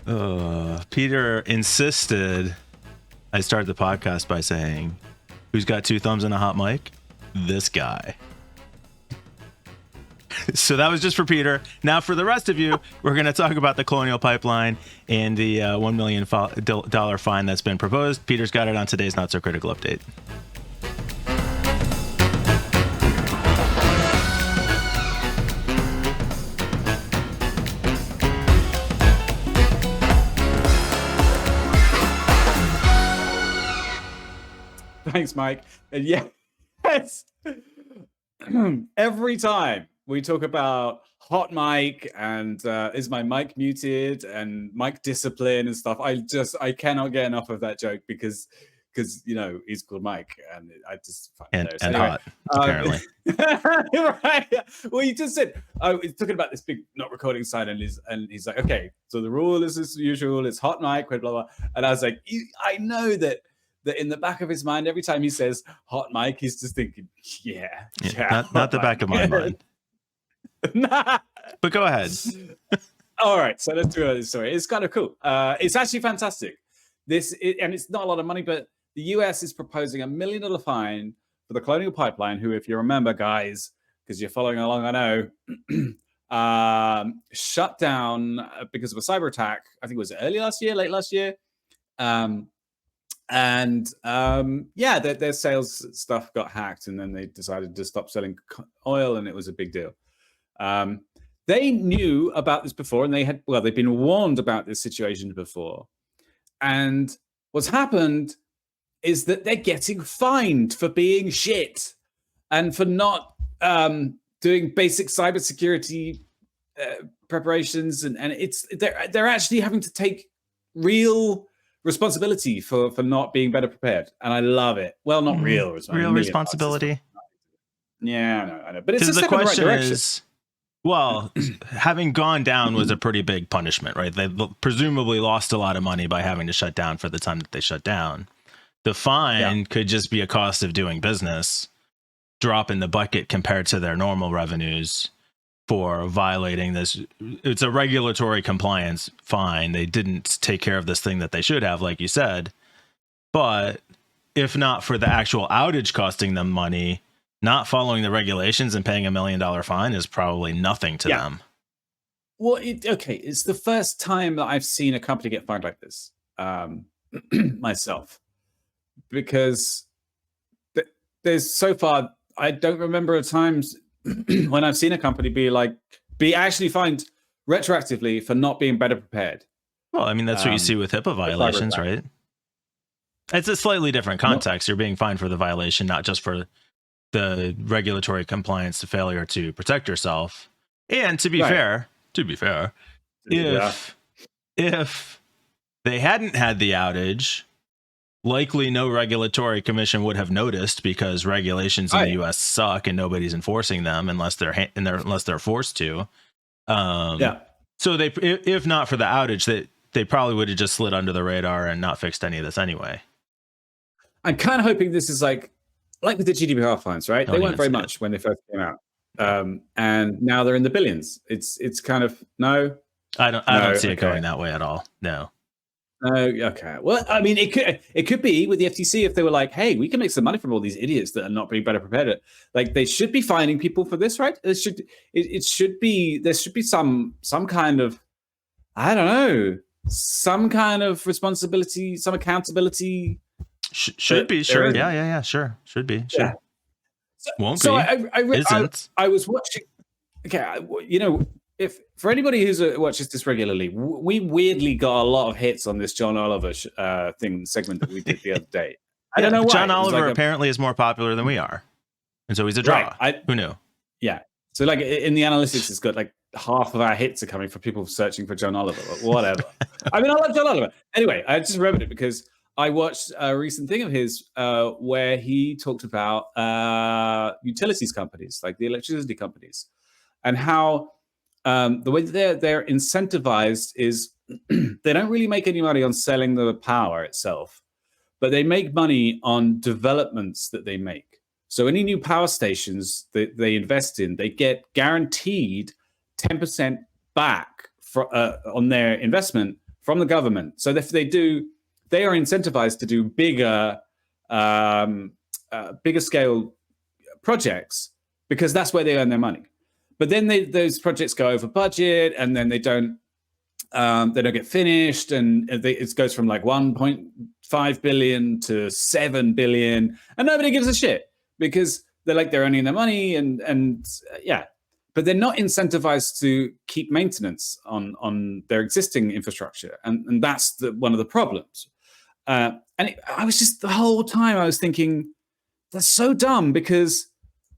Peter insisted I start the podcast by saying, who's got two thumbs and a hot mic? This guy. So that was just for Peter. Now for the rest of you, we're going to talk about the Colonial Pipeline and the $1 million fine that's been proposed. Peter's got it on today's Not So Critical update. Thanks, Mike. And yes, every time we talk about hot mic and is my mic muted and mic discipline and stuff, I cannot get enough of that joke because he's called Mike and I just find it and anyway, hot apparently. Right. Well, you just said he's talking about this big not recording sign and he's like, okay, so the rule is as usual, it's hot mic, blah blah blah. And I was like, I know that in the back of his mind, every time he says hot mic, he's just thinking, yeah. Not the back of my mind. Nah. But go ahead. All right, so let's do this story. It's kind of cool. It's actually fantastic. And it's not a lot of money, but the US is proposing $1 million fine for the Colonial Pipeline, who, if you remember, guys, because you're following along, I know, shut down because of a cyber attack. I think it was late last year. Their sales stuff got hacked, and then they decided to stop selling oil, and it was a big deal. They knew about this before, and they've been warned about this situation before. And what's happened is that they're getting fined for being shit and for not doing basic cybersecurity preparations, and they're actually having to take real responsibility for not being better prepared, and I love it. Well, not real responsibility. Yeah, I know, but it's just the question in the right direction. is, well, having gone down was a pretty big punishment, right? They presumably lost a lot of money by having to shut down for the time that they shut down. The fine could just be a cost of doing business, drop in the bucket compared to their normal revenues for violating this. It's a regulatory compliance fine. They didn't take care of this thing that they should have, like you said. But if not for the actual outage costing them money, not following the regulations and paying $1 million fine is probably nothing to them. Well, it's the first time that I've seen a company get fined like this myself, because there's so far, I don't remember times when I've seen a company be actually fined retroactively for not being better prepared. Well, I mean, that's what you see with HIPAA violations, right? It's a slightly different context. You're being fined for the violation, not just for the regulatory compliance to failure to protect yourself. And to be fair, if they hadn't had the outage, likely no regulatory commission would have noticed, because regulations in the U.S. suck and nobody's enforcing them unless they're forced to. So they, if not for the outage, they probably would have just slid under the radar and not fixed any of this anyway. I'm kind of hoping this is like with the GDPR fines, right? They weren't very much when they first came out, and now they're in the billions. It's kind of I don't see it going that way at all. No. Okay. Well, I mean, it could be with the FTC if they were like, "Hey, we can make some money from all these idiots that are not being better prepared." Like, they should be fining people for this, right? There should be some kind of, I don't know, some kind of responsibility, some accountability. Should be sure. Yeah. Sure. Should be sure. Yeah. Won't so be. I was watching. Okay, if for anybody who watches this regularly, we weirdly got a lot of hits on this John Oliver segment that we did the other day. I don't know why. John Oliver apparently is more popular than we are, and so he's a draw. Who knew? Yeah. So like in the analytics, it's got like half of our hits are coming from people searching for John Oliver, or whatever. I mean, I love John Oliver. Anyway, I just remembered it because I watched a recent thing of his where he talked about utilities companies, like the electricity companies, and how the way that they're incentivized is they don't really make any money on selling the power itself, but they make money on developments that they make. So any new power stations that they invest in, they get guaranteed 10% back on their investment from the government. So if they are incentivized to do bigger scale projects because that's where they earn their money. But then those projects go over budget, and then they don't get finished, and it goes from like 1.5 billion to 7 billion, and nobody gives a shit because they're earning their money, and yeah. But they're not incentivized to keep maintenance on their existing infrastructure, and that's one of the problems. I was just the whole time I was thinking, that's so dumb because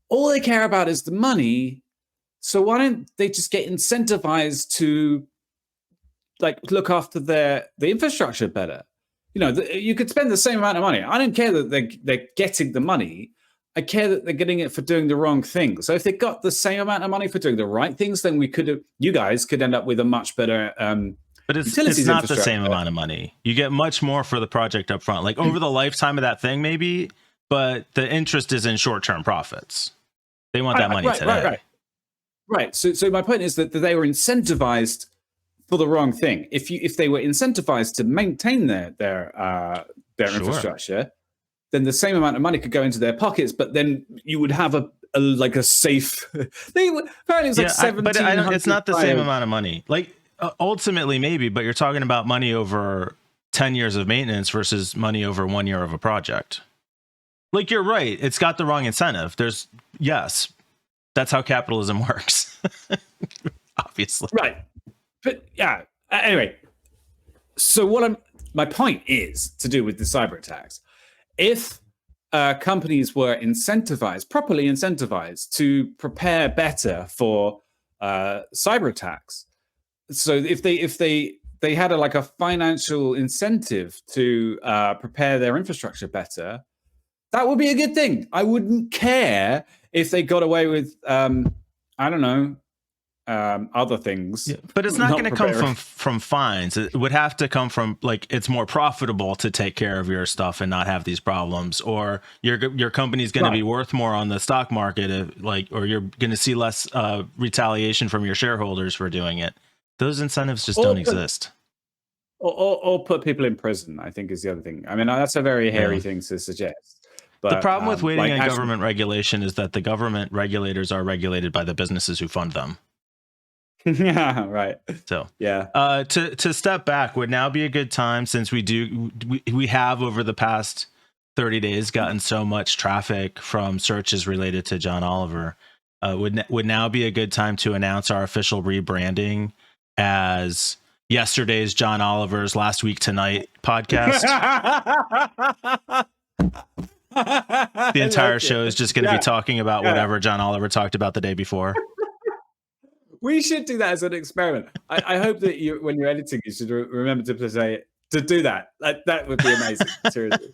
all they care about is the money. So why don't they just get incentivized to look after the infrastructure better? You could spend the same amount of money. I don't care that they're getting the money. I care that they're getting it for doing the wrong thing. So if they got the same amount of money for doing the right things, then you guys could end up with a much better. But it's not the same amount of money. You get much more for the project up front, like over the lifetime of that thing, maybe. But the interest is in short-term profits. They want that money today. Right. So my point is that they were incentivized for the wrong thing. If they were incentivized to maintain their infrastructure, then the same amount of money could go into their pockets. But then you would have a safe. Apparently, it's like 17. But it's not the same amount of money. Like ultimately, maybe. But you're talking about money over 10 years of maintenance versus money over 1 year of a project. Like you're right. It's got the wrong incentive. That's how capitalism works. Obviously. Right. But yeah, anyway. So my point is to do with the cyber attacks. If companies were properly incentivized to prepare better for cyber attacks, so if they had a financial incentive to prepare their infrastructure better, that would be a good thing. I wouldn't care if they got away with, other things. Yeah, but it's not going to come from fines. It would have to come from it's more profitable to take care of your stuff and not have these problems, or your company's going to be worth more on the stock market, or you're going to see less retaliation from your shareholders for doing it. Those incentives just don't exist. Or put people in prison, I think, is the other thing. I mean, that's a very hairy thing to suggest. But the problem with waiting on government regulation is that the government regulators are regulated by the businesses who fund them. Yeah, right. So yeah. To step back would now be a good time, since we have over the past 30 days gotten so much traffic from searches related to John Oliver. Would now be a good time to announce our official rebranding as yesterday's John Oliver's Last Week Tonight podcast. The entire show is just going to be talking about whatever John Oliver talked about the day before. We should do that as an experiment. I hope that when you're editing, you should remember to do that. That would be amazing. Seriously.